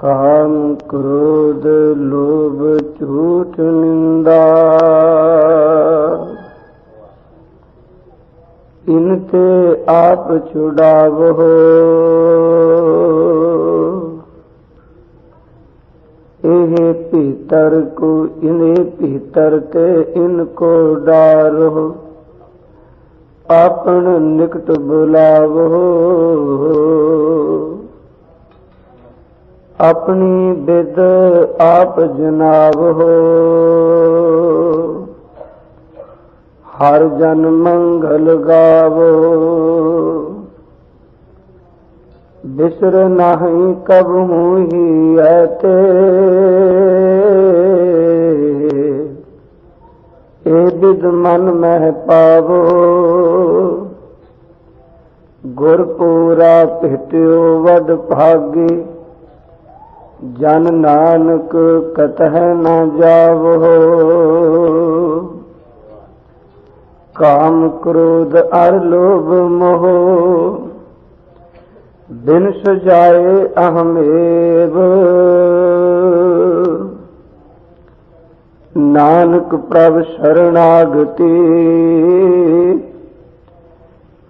काम क्रोध लोभ झूठ निंदा इनते आप छुड़ावो। एहे भीतर को इन्हें भीतर ते इनको डारो। आपन निकट बुलावो। अपनी बिद आप जनावो। हर जन मंगल गावो। बिसर नहीं कबहू ही ऐते। ए बिद मन में पावो। गुरपुरा भेट्यो वड भागी। जन नानक कतह न जावो। काम क्रोध अर लोभ मोह बिन सुजाए अहमेव। नानक प्रभ शरणागति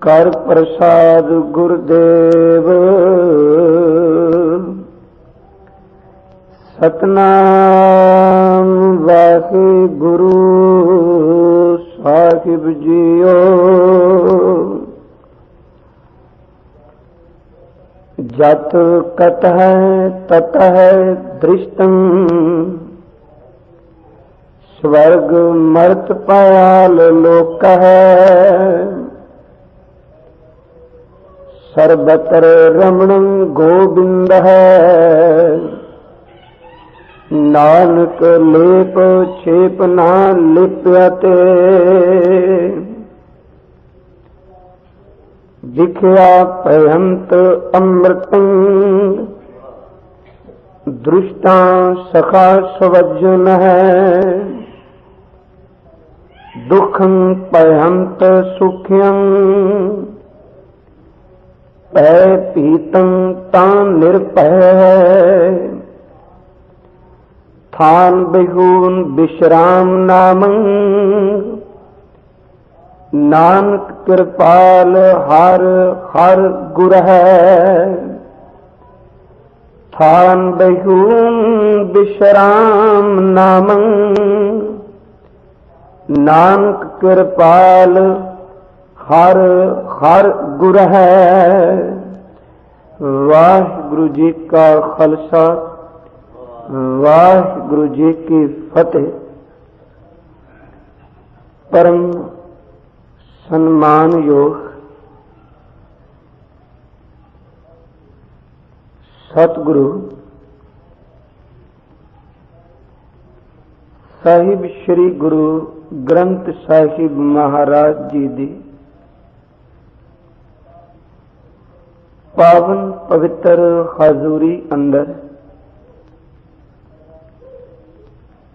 कर प्रसाद गुरुदेव। सतनाम वाहिगुरु साहिब जियो। जत कतः ततः दृष्टं स्वर्ग मर्त पयाल लोकः। सर्वत्र रमणं गोविंदः। नानक लेप छेप ना लिप्यते। दिखया पयंत अमृतं दृष्टा सखा स्वजन है। दुखं पयंत सुख्यं पै पीतं तां निर्भय। थान बिहून विश्राम नामं नानक कृपाल हर हर गुर है। थान बिहून विश्राम नामं नानक कृपाल हर हर गुर है। वाहिगुरु जी का खालसा वाहिगुरु जी की फतेह। परम सम्मान योग सतगुरु साहिब श्री गुरु ग्रंथ साहिब महाराज जी दी पावन पवित्र हाजूरी अंदर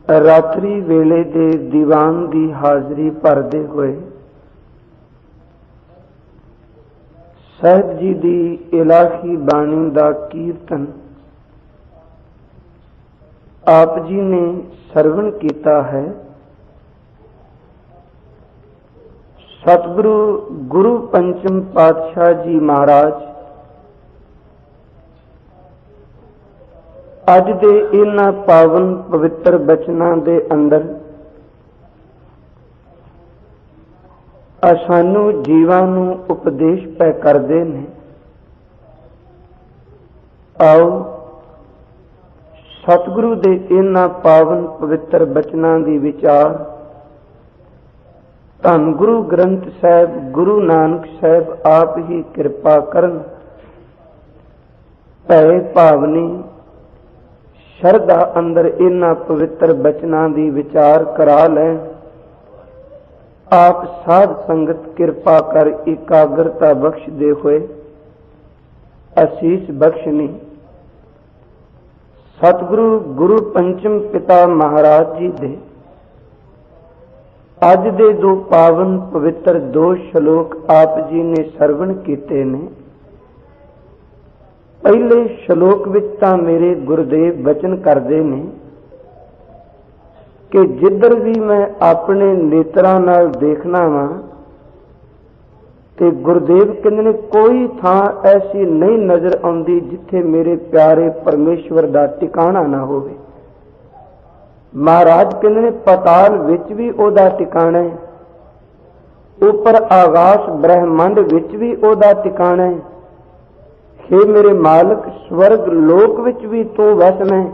रात्रि वेले दे दीवान दी हाजरी भरदे हुए साहिब जी दी इलाही बाणी दा कीर्तन आप जी ने सरवण कीता है। सतगुरु गुरु पंचम पातशाह जी महाराज अज दे इन्हां पावन पवित्र बचनां दे अंदर सानू जीवां नू उपदेश पै करदे ने। आओ सतगुरु दे इन्हां पावन पवित्र बचनां दी विचार धन गुरु ग्रंथ साहिब गुरु नानक साहिब आप ही कृपा करन। भै भावनी शरदा अंदर इन्हां पवित्र बचनां दी विचार करा लैन। आप साध संगत कृपा कर एकाग्रता बख्श दे हुए आशीष बख्शनी। सतगुरु गुरु पंचम पिता महाराज जी दे अज दे दो पावन पवित्र दो श्लोक आप जी ने सरवण कीते ने। पहले श्लोक विच तां मेरे गुरुदेव बचन करते ने कि जिधर भी मैं अपने नेत्रां नाल देखना वा ते गुरुदेव कहंदे ने कोई थां ऐसी नहीं नजर आउंदी जिथे मेरे प्यारे परमेश्वर दा टिकाणा ना होवे। महाराज कहंदे ने पताल विच भी ओदा टिकाणा है, ऊपर आकाश ब्रह्मंड विच भी ओदा टिकाणा है। हे मेरे मालिक स्वर्ग लोक विच भी तू वसना है,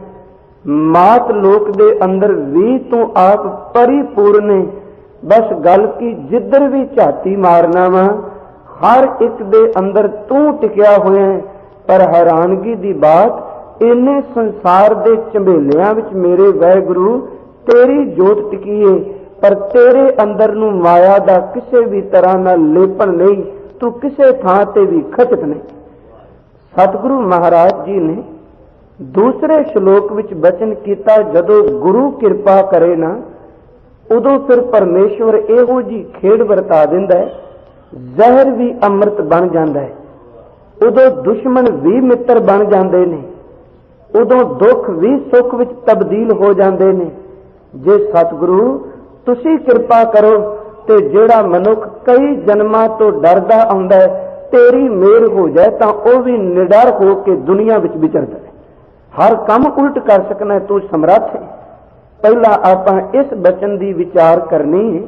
मात लोक दे अंदर भी तू आप परिपूर्ण है। बस गल की जिधर भी झाती मारना वा हर एक दे अंदर तू टिकिया होया है। पर हैरानगी दी बात इन्ने संसार दे झंबेलियां विच मेरे वाहिगुरू तेरी जोत टिकी है, पर तेरे अंदर नूं माया दा किसी भी तरह नाल लेपन नहीं, तू किसी थां ते भी खचत नहीं। सतगुरु महाराज जी ने दूसरे श्लोक विच बचन किया, जदों गुरु किरपा करे ना उदों फिर परमेश्वर इहो जी खेड वरता दिंदा है, जहर भी अमृत बन जाता है, उदों दुश्मन भी मित्र बन जाते ने, उदों दुख भी सुख विच तब्दील हो जाते ने। जे सतगुरु तुसी किरपा करो ते जेड़ा मनुख कई जन्मां तो डरदा आउंदा है, तेरी मेहर हो जाए तो वह भी निडर हो के दुनिया विच विचरदा है, हर काम उल्ट कर सकना है, तू समर्थ है। पहला आपां इस बचन की विचार करनी है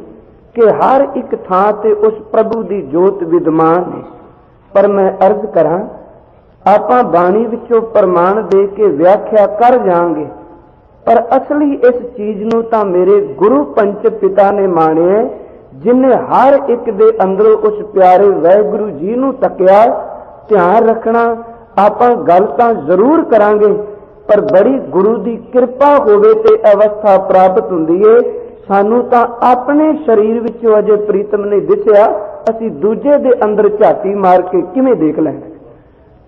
कि हर एक थां ते उस प्रभु की जोत विद्यमान है। पर मैं अर्ज करा आपां बाणी विचों प्रमाण दे के व्याख्या कर जाएंगे, पर असली इस चीज नूं तां मेरे गुरु पंच पिता ने मानिया, जिन्हें हर एक दे अंदरों उस प्यारे वाहिगुरू जी नूं तकिया। ध्यान रखना आपां गल तां जरूर करांगे, पर बड़ी गुरु की कृपा होवे ते अवस्था प्राप्त हुंदी है। सानू तां अपने शरीर विचों अजे प्रीतम नहीं दिसिया, असीं दूजे दे अंदर झाती मार के किवें देख लैंगे।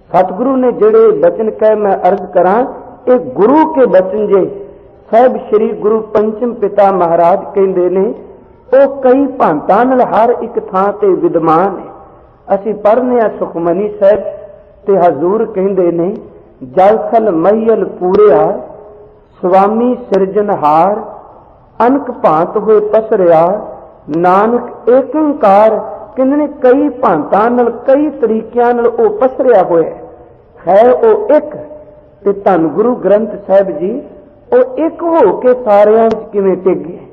सतगुरु ने जेड़े बचन कहे मैं अर्ज करां, ये गुरु के बचन जे। साहब श्री गुरु पंचम पिता महाराज कहंदे ने वो कई भांतां नाल हर एक थां ते विद्यमान है। असीं पढ़ने आ सुखमनी साहब ते हजूर कहंदे ने जल थल महियल पूरिया स्वामी सिरजनहार अनक भांत होए पसरिया नानक एक ओंकार। कहंदे ने कई भांतां नाल कई तरीकिਆਂ नाल ओ पसरिया होया है ओ एक। ते धन गुरु ग्रंथ साहिब जी ओ एक हो के सारियां विच किवें टिक गया,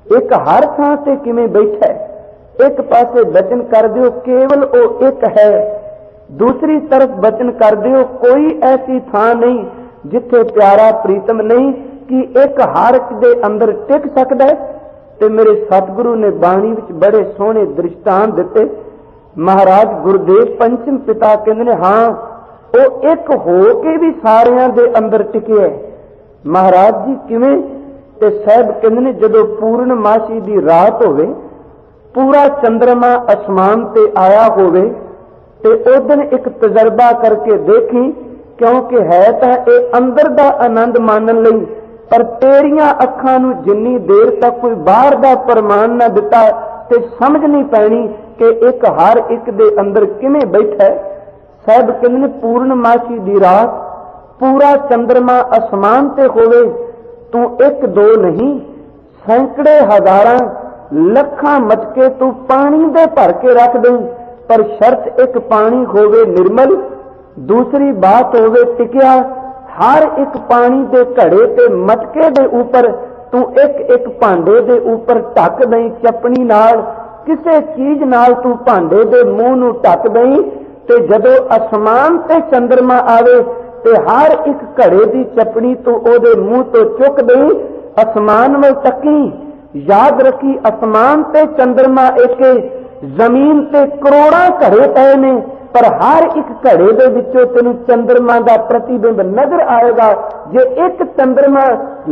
एक हर थां ते किवें बैठा है। एक पासे बचन कर दिओ केवल ओ एक है, दूसरी तरफ बचन कर दिओ कोई ऐसी थां नहीं जिथे प्यारा प्रीतम नहीं कि एक हर एक दे अंदर टिक सकदा है। ते मेरे सतगुरु ने बाणी विच बड़े सोहने दृष्टांत दिते। महाराज गुरुदेव पंचम पिता कहंदे ने हां वो एक हो के भी सारियां दे अंदर टिके है। महाराज जी किवें? ते साहब कहंदे ने जदों पूर्णमासी दी रात होवे, पूरा चंद्रमा आसमान ते आया होवे ते उस दिन एक तजर्बा करके देखी, क्योंकि है तो यह अंदर का आनंद मानन लई, पर तेरियां अखां नूं जिन्नी देर तक कोई बाहर का प्रमाण ना दिता ते समझ नहीं पैनी कि एक हर एक दे अंदर किवें बैठा है। साहब कहंदे ने पूर्णमासी दी रात पूरा चंद्रमा आसमान ते होवे, तू एक दो नहीं सैकड़े हजारां लखां मटके तू पानी दे भर के रख दें, पर शर्त एक पानी होवे निर्मल, दूसरी बात होवे टिकिया। हर एक पानी दे घड़े ते मटके दे ऊपर तू एक एक भांडे दे ऊपर ढक दई चपनी नाल, किसे चीज नाल तू भांडे दे मुंह नूं ढक दई। ते जदों आसमान ते चंद्रमा आवे ते हर एक घड़े दी चपनी तू ओदे मुंह तो चुक दई, आसमान में तकी। याद रखी आसमान ते चंद्रमा एक, जमीन ते करोड़ां घड़े पए ने, पर हर एक घड़े दे विचों तैनूं चंद्रमा दा प्रतिबिंब नजर आएगा। जे एक चंद्रमा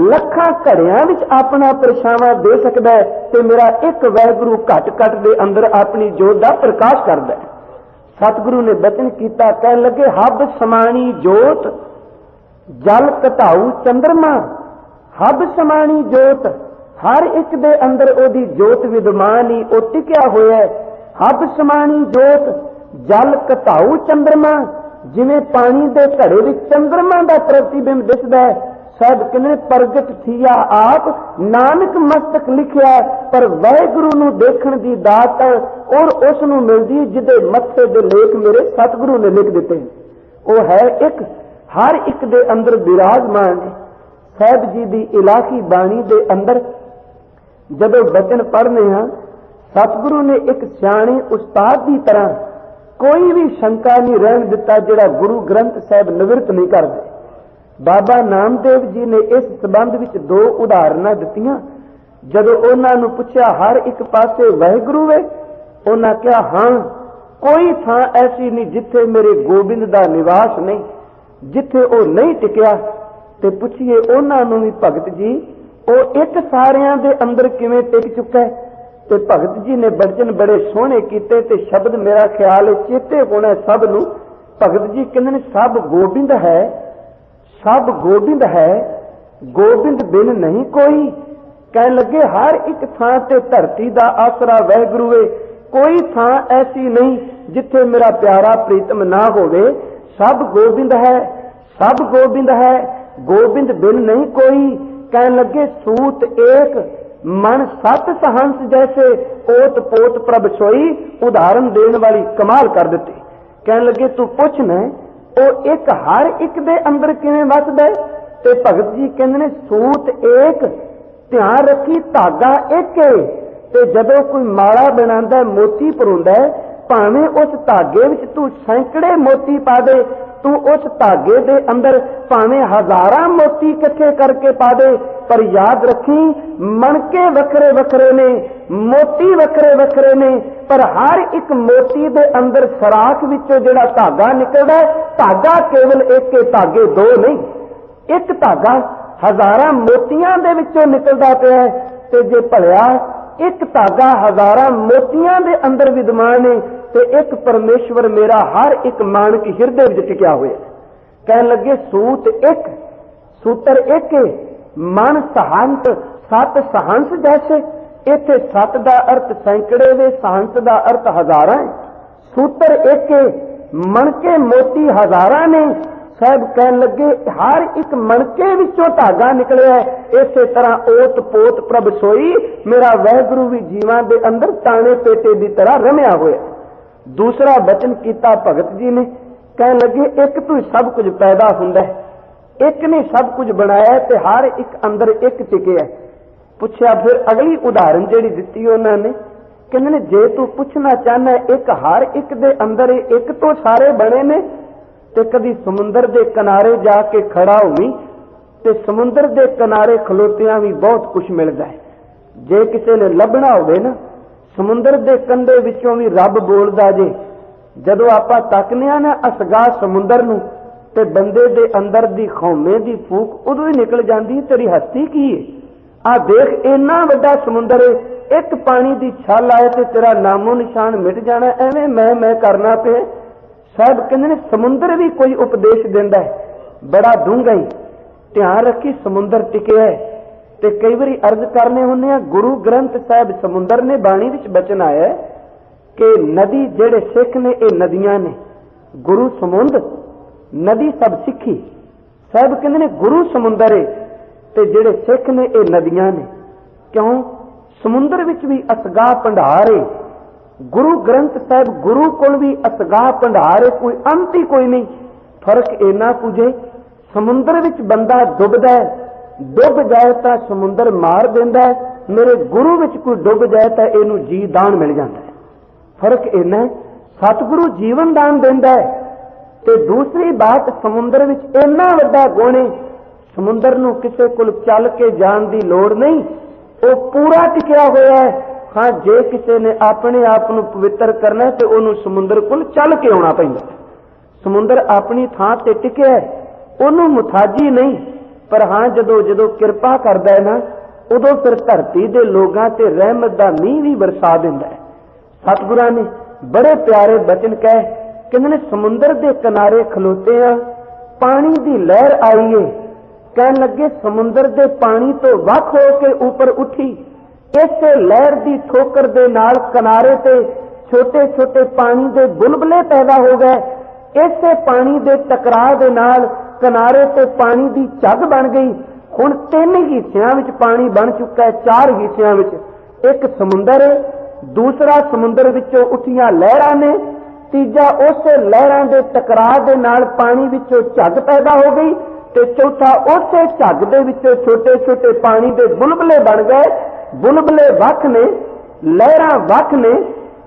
लखां घड़ियां विच अपना परछावां दे सकदा है, ते मेरा एक वाहिगुरू घट घट दे अंदर अपनी जोत दा प्रकाश करदा है। सतगुरु ने बचन किया, कह लगे हब समाणी जोत जल घटाऊ चंद्रमा। हब समाणी जोत, हर एक दे अंदर ओदी जोत विद्यमान ही, ओ टिकिया होया है। हब समाणी जोत जल घटाऊ चंद्रमा। जिवें पानी दे घड़े विच चंद्रमा दा प्रतिबिंब दिसदा है। साहब कहने प्रगट थिया आप नानक मस्तक लिखिया, पर वाहिगुरु नूं देखण दी दात और उस नूं मिलदी जिहदे मत्थे दे लेख मेरे सतगुरु ने लिख दिते। वो है एक हर एक दे अंदर विराजमान है। साहब जी दी इलाही बाणी दे अंदर जदों बचन पढ़ने हाँ, सतगुरु ने एक सियाणे उस्ताद की तरह कोई भी शंका नहीं रहन दिता जिहड़ा गुरु ग्रंथ साहब निवृत्त नहीं करदे। बाबा नामदेव जी ने इस संबंध विच दो उदाहरणा दित्तियां। जदों उन्हां नूं पुछया हर एक पासे वाहिगुरु वे, उन्हां कहा हां, कोई थां ऐसी नहीं जिथे मेरे गोबिंद दा निवास नहीं, जिथे वो नहीं टिकिया। ते पुछिए उन्हां नूं भी भगत जी वो एक सारियां दे अंदर किवें टिक चुका है? ते भगत जी ने बचन बड़े सोहने कीते ते शब्द मेरा ख्याल है चेते होना सब नूं। भगत जी कहंदे सब गोबिंद है, सब गोबिंद है, गोबिंद बिन नहीं कोई। कह लगे हर एक थां ते धरती दा आसरा वाहिगुरु है, कोई थां ऐसी नहीं जिथे मेरा प्यारा प्रीतम ना होवे। सब गोबिंद है, सब गोबिंद है, गोबिंद बिन नहीं कोई। कह लगे सूत एक मन सत सहंस जैसे ओत पोत प्रभ सोई। उदाहरण देने वाली कमाल कर देती। कह लगे तू पुछ न वो एक हर एक दे अंदर किवें वसदा है? ते भगत जी कहंदे ने सूत एक, ध्यान रखी धागा एक है। ते जदों कोई माला बनांदा है, मोती परोंदा है, भावें उस धागे विच तू सैकड़े मोती पा दे, तू उस धागे दे अंदर भावें हजारां मोती इकट्ठे करके पा दे, पर याद रखी मणके वखरे वखरे ने, मोती वखरे वखरे ने, पर हर एक मोती दे अंदर सराख विचों जिहड़ा धागा निकलदा है, धागा केवल एक है, धागे दो नहीं। एक धागा हजारां मोतियां दे विचों निकलदा पिया है। ते जे भलिया एक धागा हजारां मोतियां दे अंदर विद्यमान है ते एक परमेश्वर मेरा हर एक मानक हिरदे विच टिकिया होया। कहन लगे सूत एक, सूत्र एक है, मन सहंत सत सहंस जैसे। इत्थे सत दा अर्थ सैकड़े वे, सहंस दा अर्थ हजारां है। सूत्र एक है, मणके मोती हजारां ने। साहब कहन लगे हर एक मणके विचों धागा निकलिया है। इसे तरह ओत पोत प्रभ सोई, मेरा वाहिगुरु भी जीवां दे अंदर ताने पेटे की तरह रमिया होया। दूसरा वचन कीता भगत जी ने, कहन लगे एक तो सब कुछ पैदा हुंदा है, एक ने सब कुछ बनाया ते हर एक अंदर एक टिकिया। पुछया फिर अगली उदाहरण जिहड़ी दित्ती उन्होंने, कहंदे ने जे तू पुछना चाहना एक हर एक दे अंदर एक तो सारे बने ने, ते कदी समुंदर दे किनारे जाके खड़ा होवी ते समुंदर दे किनारे खलोतियां भी बहुत कुछ मिलदा है। जे किसी ने लभना होवे ना, समुंदर दे कंढे विचों भी रब बोलदा जे। जदों आपां तकने आ ना असगा समुंदर नूं ते बंदे दे अंदर दी खौमे दी फूक उदों ही निकल जांदी, तेरी हस्ती की है? आ देख इन्ना वड्डा समुंदर है, एक पानी दी छल आए ते तेरा नामो निशान मिट जाना, एवें मैं करना पे। साहब कहंदे ने समुंदर भी कोई उपदेश दिंदा है, बड़ा डूंगा ही। ध्यान रखी समुंदर टिके है। ते कई बारी अर्ज करने हुंदे गुरु ग्रंथ साहब समुंदर ने बाणी विच बचन आया है कि नदी जेड़े सिख ने ये नदियां ने, गुरु समुंद नदी सब सिखी। साहब कहंदे ने गुरु समुंदर है ते जेड़े सिख ने ये नदियां ने। क्यों? समुंदर विच भी असगाह भंडार है। गुरु ग्रंथ साहब गुरु कोल भी असगाह भंडार है, कोई अंत ही कोई नहीं। फर्क इन्ना कुछ है, समुंदर विच बंदा डुबदा है, डुब जाए तो समुंदर मार देंदा है, मेरे गुरु विच कोई डुब जाए तो इनू जी दान मिल जाता है। फर्क इन्ना है, सतगुरु जीवन दान देंदा है। ते दूसरी बात समुंदर विच इन्ना वड्डा गुण है, समुंदर नू किसी कोल चल के जान की लोड़ नहीं, वो पूरा टिकिया होया है। हाँ जे किसी ने अपने आप को पवित्र करना है तो उन्होंने समुंदर को चल के आना पैंदा। समुंदर अपनी थां ते टिके है, उन्होंने मुथाजी नहीं। पर हाँ जदों जदों किरपा करदा है ना, उदों फिर धरती दे लोगां ते रहमत दा मींह भी बरसा दिंदा है। सतगुरां ने बड़े प्यारे बचन कहे, कहंदे ने समुंदर दे किनारे खलोते आ, पानी दी लहर आई है। कहन लगे समुंदर दे पानी तो वख हो के ऊपर उठी, इस लहर की ठोकर दे नाल किनारे ते छोटे छोटे पानी दे बुलबुले पैदा हो गए। इसे पानी के टकराव के नाल किनारे ते पानी की झग बन गई। हुण 3 हिस्सियां विच पानी बन चुका है, 4 हिस्सियां विच। एक समुंदर है, दूसरा समुंदर विचों उठियां लहरां ने, तीजा उस लहरां दे टकराव दे नाल पानी विचों झग पैदा हो गई, ते चौथा उस झग दे विचों छोटे छोटे पानी दे बुलबुले बन गए। बुलबुले वख ने, लहरां वख ने,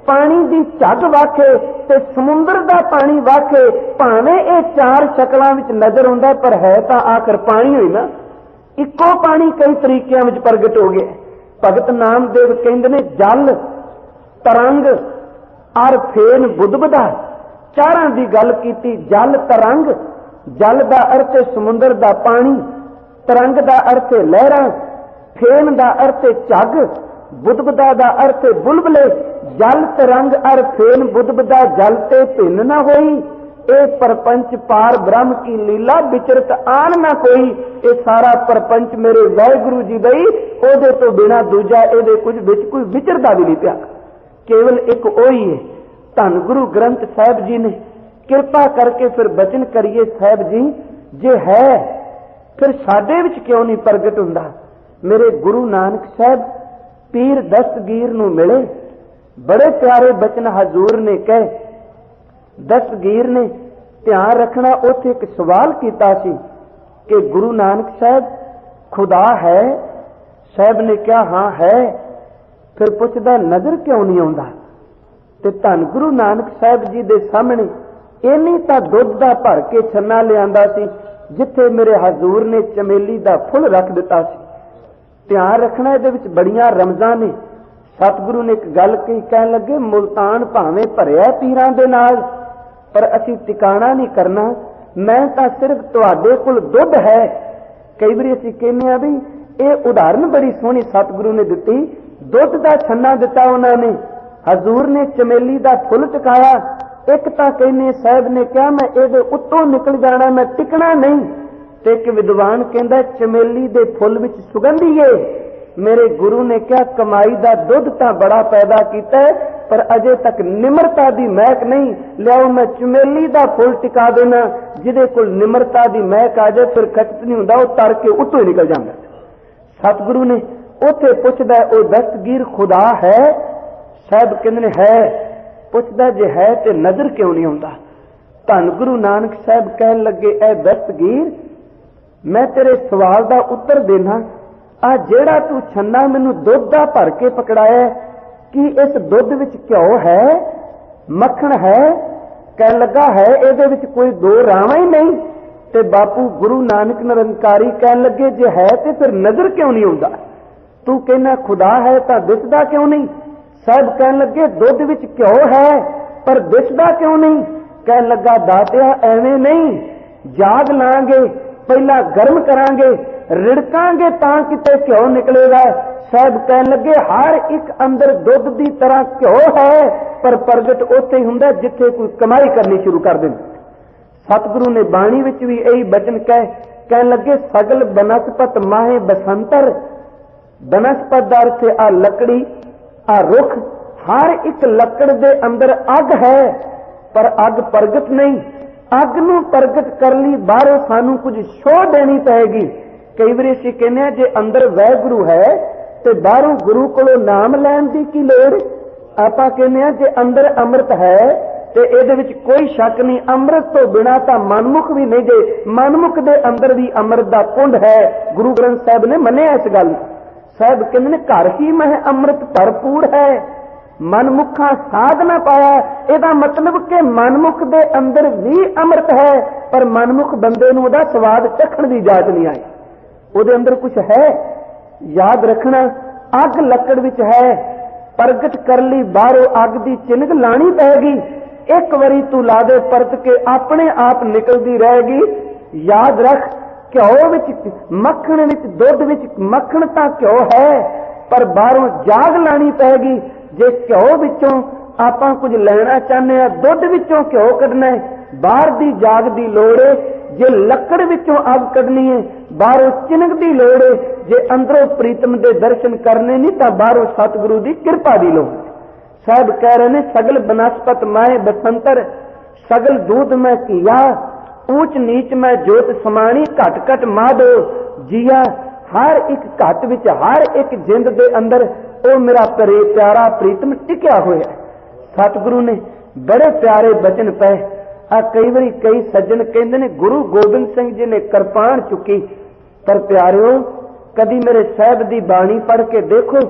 पानी की झग वख है ते समुंदर का पानी वख है। भावें ये 4 शक्लां विच नजर आउंदा पर है तां आखिर पानी होई ना। इक्को पानी कई तरीकों में प्रगट हो गया। भगत नामदेव कहते ने जल, तरंग और फेन बुदबुदा, चारां की गल की। जल तरंग, जल का अर्थ है समुंदर का पानी, तरंग का अर्थ है लहरां, फेन का अर्थ है झग, बुदबुदा का अर्थ है बुलबुले। जल तरंग और फेन बुदबुदा जल ते भिन्न न होई, ए परपंच पार ब्रह्म की लीला विचरत आन ना कोई। ये सारा परपंच मेरे वाहिगुरु जी बई, ओदे तो बिना दूजा एदे कुछ विच कोई विचरदा भी नहीं पिया, केवल एक ओही है। धन गुरु ग्रंथ साहिब जी ने किरपा करके फिर बचन करिए साहिब जी, जे है फिर साडे विच क्यों नहीं प्रगट हुंदा। मेरे गुरु नानक साहब पीर दस्तगीर नूं मिले, बड़े प्यारे बचन हजूर ने कहे। दस्तगीर ने ध्यान रखना, उथे एक सवाल किया कि गुरु नानक साहब खुदा है? साहब ने कहा हाँ है। फिर पूछदा नजर क्यों नहीं आउंदा? ते धन गुरु नानक साहब जी दे सामने इन्नी तां दुध दा भर के छन्ना लिआंदा सी, जिथे मेरे हजूर ने चमेली दा फुल रख दिता सी। ध्यान रखना, इहदे विच बड़ियां रमजां ने। सतगुरु ने एक गल कही, कहन लगे मुल्तान भावें भरिया पीरां दे नाल, पर असीं टिकाणा नहीं करना। मैं तां सिर्फ तुहाडे कोल दुध है। कई बार असीं कहने आ भी ये उदाहरण बड़ी सोहनी सतगुरु ने दिती। दुध दा छन्ना दिता उन्होंने, हजूर ने चमेली दा फुल टकाया। एक तां कहने साहब ने कहा मैं इहदे उत्तों निकल जाना, मैं टिकना नहीं। ते एक विद्वान कहंदा चमेली दे फुल विच सुगंधी है। मेरे गुरु ने कहा कमाई दा दुध तां बड़ा पैदा कीता है, पर अजे तक निमरता दी महक नहीं। लियाओ मैं चमेली दा फुल टिका देना, जिहदे कोल निमरता दी महक आ जाए फिर खचत नहीं हुंदा, वो तर के उत्तों ही निकल जांदा। सतगुरु ने उथे पुछदा ओ दस्तगीर खुदा है? साहब कहंदे ने है। पुछदा जे है ते नजर क्यों नहीं आउंदा? धन गुरु नानक साहब कहन लगे ए दस्तगीर, मैं तेरे सवाल का उत्तर देना। आ जेड़ा तू छन्ना मैनू दुध दा भर के पकड़ाया, कि इस दुध विच घ्यो है, मक्खन है? कह लगा है, इहदे विच कोई दो रावां ही नहीं। ते बापू गुरु नानक निरंकारी कह लगे जे है ते फिर नजर क्यों नहीं आउंदा? तू कहना खुदा है तां दिसदा क्यों नहीं? सब कहन लगे दुध विच घ्यो है पर दिसदा क्यों नहीं? कह लगा दातिया एवें नहीं, जाग लांगे, पहला गर्म करांगे, रिड़कांगे तां किते घ्यो निकलेगा। साहब कहन लगे हर एक अंदर दुध की तरह घ्यो है, पर प्रगट उत्थे ही हुंदा जिथे कोई कमाई करनी शुरू कर दे। सतगुरु ने बाणी विच भी यही बचन कहन लगे सगल बनस्पत माहे बसंतर। बनस्पत का अर्थ आ लकड़ी, आ रुख। हर एक लकड़ दे अंदर अग है, पर अग प्रगट नहीं। अग नूं प्रगट कर ली बाहरों सानू कुछ शोह देनी पएगी। कई बार असीं कहने जे अंदर वाहिगुरु है ते बाहरों गुरु कोलों नाम लैण दी की लोड़? आपां कहने जे अंदर अमृत है ते इहदे विच कोई शक नहीं, अमृत तो बिना तां मनमुख भी नहीं गए। मनमुख दे अंदर भी अमृत दा कुंड है। गुरु ग्रंथ साहिब ने मन्निया इस गल। साहिब कहंदे ने घर ही मह अमृत भरपूर है, मनमुखा साध ना पाया। ਇਹਦਾ मतलब कि मनमुख दे अंदर भी अमृत है, पर मनमुख बंदे नूं ਉਹਦਾ स्वाद चखण दी जाच नहीं आई। ਉਹਦੇ अंदर कुछ है। याद रखना, अग लकड़ विच है, प्रगट कर ली बाहरों अग दी चिनग लानी पैगी। एक वारी तू ला दे परत के अपने आप निकलती रहेगी। याद रख, घ्यो विच मक्खण विच दुध विच मक्खण तां घ्यो है, पर बाहरों जाग लानी पैगी। जे घ्यो विचों आपां कुछ लेना चाहते हैं, दुध विचों घ्यो कढना है, बाहर दी जाग दी लोड़ है। जे लकड़ विचों अग कढनी है, बाहरों चिनक दी लोड़ है। जे अंदरों प्रीतम दे दर्शन करने नहीं तां बाहरों सतगुरु दी किरपा दी लोड़। साहब कह रहे ने सगल बनस्पत माए बसंतर। सगल दूध में किया, ऊंच नीच में जोत समानी, घट घट माधो जिया। हर एक घट विच हर एक जिंद दे अंदर ओ मेरा प्यारा प्रीतम टिकिया होया। सतगुरु ने बड़े प्यारे बचन पे आ कई बारी कई सज्जन कहते ने गुरु गोबिंद सिंह जी ने कृपाण चुकी, पर प्यारिओ कदी मेरे साहब दी बाणी पढ़ के देखो,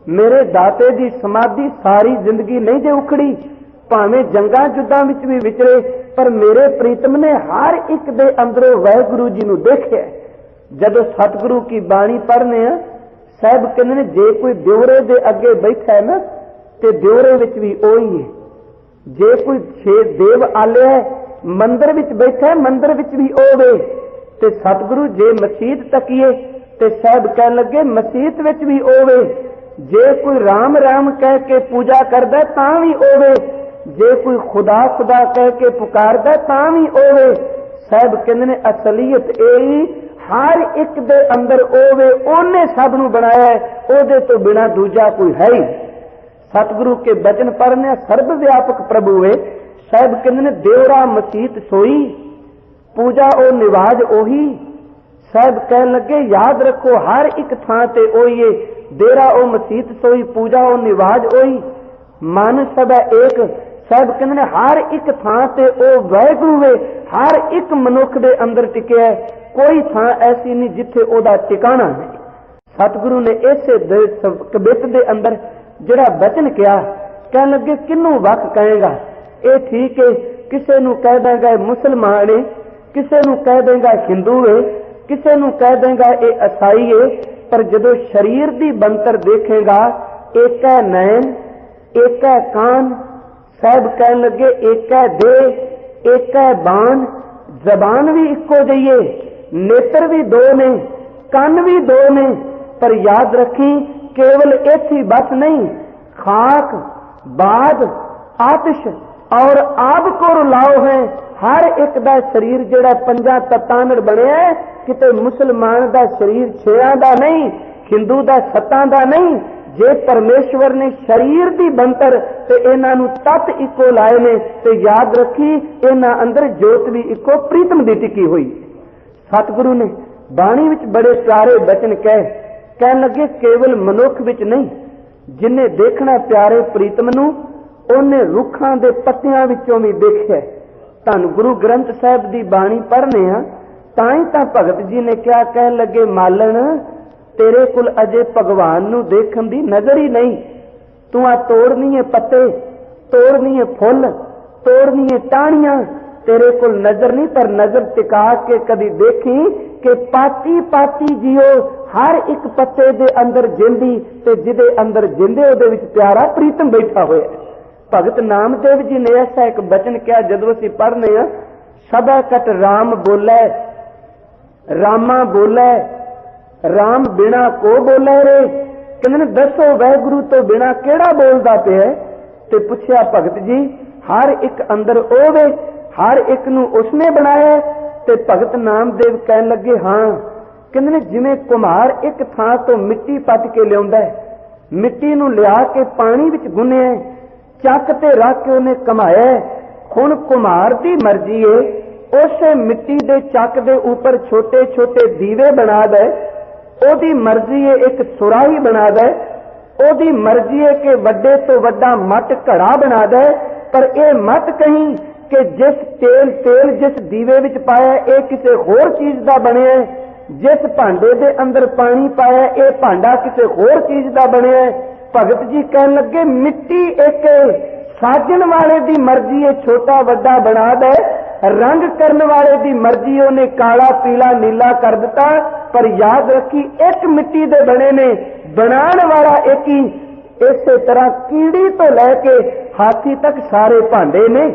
मेरे दाते दी समाधि सारी जिंदगी नहीं जे उखड़ी, भावें जंगा युद्धां विच भी विचरे, पर मेरे प्रीतम ने हर एक दे अंदरों वाहिगुरु जी नूं देखिया। जदों सतगुरु की बाणी पढ़ने साहब कहते ने जे कोई दिवरे दे अगे बैठा है ना ते दिवरे विच भी ओही है, जे कोई छे देव आले है मंदिर विच बैठा है मंदिर विच भी ओवे। ते सतगुरु जे मसीत तकीए ते साहब कह लगे मसीत विच भी ओवे, जे कोई राम राम कह के पूजा करदा तां भी ओवे, जे कोई खुदा खुदा कह के पुकारदा तां भी ओवे। साहब कहंदे ने असलीयत यही हर एक दे अंदर ओवे, ओने सब नूं बनाया है, ओदे तो बिना दूजा कोई है ही। सतगुरु के बचन पढ़ने सर्व व्यापक प्रभु वे। साहब कहंदे ने देवरा मसीत सोई, पूजा ओ निवाज ओही। साहब कह लगे याद रखो हर एक थां ते ओही, देरा ओ मसीत सोई, पूजा ओ निवाज ओही। मन सब है एक। साहब कहंदे ने हर एक थां ते ओ वाहिगुरु वे, हर एक मनुख दे अंदर टिकिया है, कोई थां ऐसी नहीं जिथे ओदा ठिकाना नहीं। सतगुरु ने इसे कबित दे अंदर जिहड़ा बचन किया, कह लगे किनू वक कहेगा, ये ठीक है, किसे नू कह देगा मुसलमान है, किसे नू कह देगा हिंदू है, किसे नू कह देगा ये ईसाई है, पर जदों शरीर दी बनतर देखेगा एक है नैन, एक है कान। साहब कह लगे एक है देह, एक है बाण, जबान भी इको जइए, नेत्र भी दो ने, कान भी दो ने, पर याद रखी केवल एक ही बस नहीं, खाक बाद आतिश और आब को रुलाओ है। हर एक दा शरीर जिहड़ा पंजा तत्तां नाल बनिया है, किते मुसलमान दा शरीर छेयां दा नहीं, हिंदू दा सत्तां दा नहीं। जे परमेश्वर ने शरीर दी बनतर ते इन्हां नूं तत इको लाए ने, ते याद रखी इन्हां अंदर जोत भी इको प्रीतम दी टिकी हुई। सतगुरु ने बाणी विच बड़े प्यारे बचन कह लगे केवल मनुख विच नहीं, जिन्हें देखना प्यारे प्रीतम नूं ओने रुखां दे पत्तियां विचों भी देखिया। धन गुरु ग्रंथ साहिब दी बाणी पढ़ने आ तां ही तां भगत जी ने क्या कह लगे मालन तेरे कुल अजे भगवान नूं देखण दी नजर ही नहीं, तू आ तोड़नी है पत्ते, तोड़नी है फुल, तोड़नी है टाहनियां, तेरे कुल नजर नहीं, पर नजर टिका के कदी देखी कि पाती पाती जियो हर एक पत्ते दे अंदर जिंदी, ते जिदे अंदर जिंदे ओदे विच प्यारा प्रीतम बैठा होया। भगत नामदेव जी ने ऐसा एक बचन किया जदों असीं पढ़ने आ, सबा कट राम बोलै, रामा बोलै, राम बिना को बोले रे। कहंदे ने दसो वाहिगुरु तो बिना केड़ा बोलदा पिया? ते पुछया भगत जी हर एक अंदर ओवे, हर एक नूं उसने बनाया। ते भगत नामदेव कहन लगे हाँ। कहंदे ने जिवें कुम्हार एक थां तो मिट्टी पट के लियाउंदा है, मिट्टी नूं लिया के पानी विच गुन्निया, चक ते रख के उन्हें कमाया, हुण कुम्हार दी मर्जी है उस मिट्टी दे चक दे ऊपर छोटे छोटे दीवे बना दे, ओदी मर्जी है एक सुराही बना दे, ओदी मर्जी है कि वड्डे तो वड्डा मट घड़ा बना दे। पर यह मत कहीं कि जिस तेल जिस दीवे विच पाया यह किसी होर चीज का बनिया, जिस भांडे दे अंदर पानी पाया यह भांडा किसी होर चीज का बनिया। भगत जी कहन लगे मिट्टी एक साजन वाले दी मर्जी है छोटा वड्डा बना दे, रंग करने वाले दी मर्जी उन्हें काला पीला नीला कर दिता। पर याद रखी एक मिट्टी दे बने ने, बनाने वाला एक ही। इस तरह कीड़ी तो लैके हाथी तक सारे भांडे ने,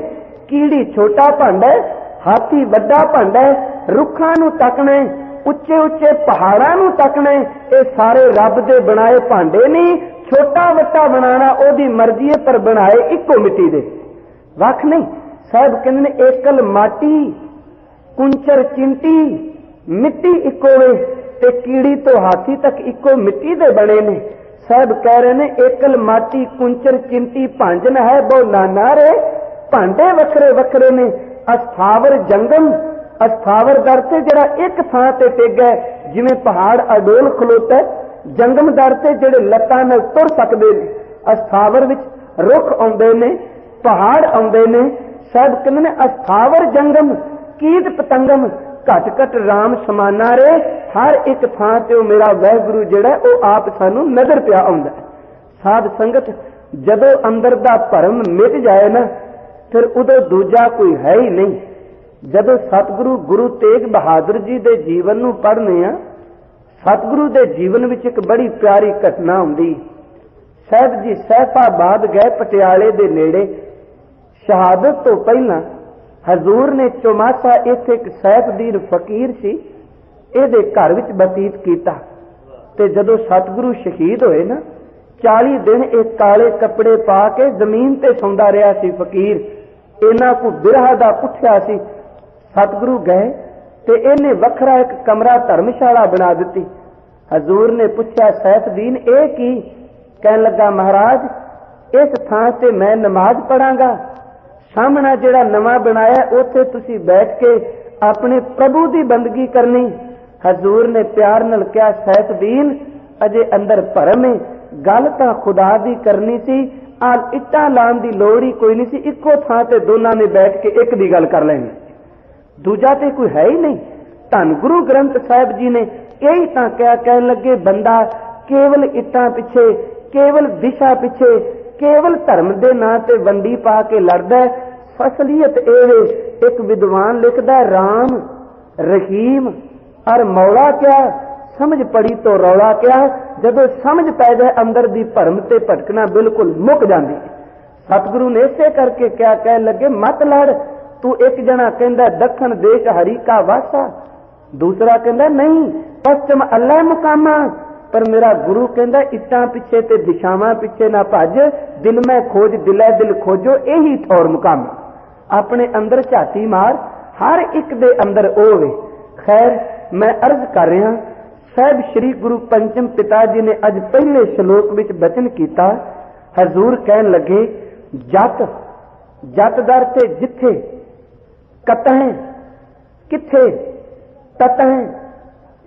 कीड़ी छोटा भांडा है, हाथी वड्डा भांडा है, रुखां नूं तकने, उच्चे उच्चे पहाड़ां नूं तकने, ये सारे रब दे बनाए भांडे नहीं। छोटा वड्डा बनाना ओदी मर्जी है, पर बनाए इको मिट्टी दे, वख नहीं। साहब कहंदे ने एकल माटी कुंचर चिंटी मिट्टी इको वे, ते कीड़ी तो हाथी तक इको मिट्टी दे बने ने। साहब कह रहे ने एकल माटी कुंचर चिंटी भांजन है बहु नाना रे, भांडे वखरे वखरे ने। अस्थावर जंगम, अस्थावर दर से जरा एक थां ते टिक गए जिवें पहाड़ अडोल खलोता है, जंगम दर से जेड़े लत्तां नाल तुर सकदे ने। अस्थावर विच रुख आउंदे ने, पहाड़ आउंदे ने। सब कहंदे ने अस्थावर जंगम कीट पतंगम, घट घट राम समाना रे। हर एक थां ते ओ मेरा वाहिगुरू जिहड़ा ओ आप सानू नजर पिया आउंदा है। साध संगत जदों अंदर दा भरम मिट जाए ना, फिर उदों दूजा कोई है ही नहीं। जदों सतगुरु गुरु तेग बहादुर जी दे जीवन नूं पढ़ने आ, सतगुरु दे जीवन विच एक बड़ी प्यारी घटना आउंदी। साहब जी सैफाबाद गए, पटियाले दे नेड़े। शहादत तो पहला हजूर ने चौमासा इत्थे एक सैफदीन फकीर सी, इहदे घर विच बतीत कीता। ते जदों सतगुरु शहीद होए ना, 40 दिन एक काले कपड़े पा के जमीन ते सौंदा रहा सी फकीर। इन्हां को बिरहा दा पुछया सी। सतगुरु गए ते इहने वखरा एक कमरा धर्मशाला बना दिती। हजूर ने पूछया सैफदीन ए की? कहन लगा महाराज इस थां ते मैं नमाज पढ़ांगा, सामना जिहड़ा नवां बनाया उत्थे तुसीं बैठ के अपने प्रभु दी बंदगी करनी। हजूर ने प्यार नाल कहा सैफदीन अजे अंदर भरम है, गल तां खुदा दी करनी सी, आ इट्टां लाण दी लोड़ ही कोई नहीं सी, इक्को थां ते दोनां ने बैठ के एक दी गल कर लेनी, दूजा ते कोई है ही नहीं। धन गुरु ग्रंथ साहिब जी ने यही तां कहन लगे बंदा केवल इट्टां पिछे, केवल दिशा पिछे, केवल धर्म दे नां ते वंडी पा के लड़दा है। असलियत एवे एक विद्वान लिखदा राम रहीम और मौला क्या, समझ पड़ी तो रौला क्या। जदों समझ पै जाए अंदर दी भरम ते भटकना बिल्कुल मुक जांदी। सतगुरु ने इसे करके क्या कहन लगे मत लड़। तू एक जना कहंदा दक्षिण देश हरि का वासा, दूसरा कहंदा नहीं पश्चिम अल्लाह मुकामा। पर मेरा गुरु कहंदा इट्टां पिछे ते दिशावां पिछे ना भज, दिल में खोज दिलै दिल खोजो, यही ठौर मुकामा। अपने अंदर झाती मार, हर एक दे अंदर होवे। खैर मैं अर्ज कर रहा साहब श्री गुरु पंचम पिता जी ने अज पहले श्लोक विच बचन कीता। हजूर कहन लगे जत, जत दर ते जिथे, कतह किथे, ततह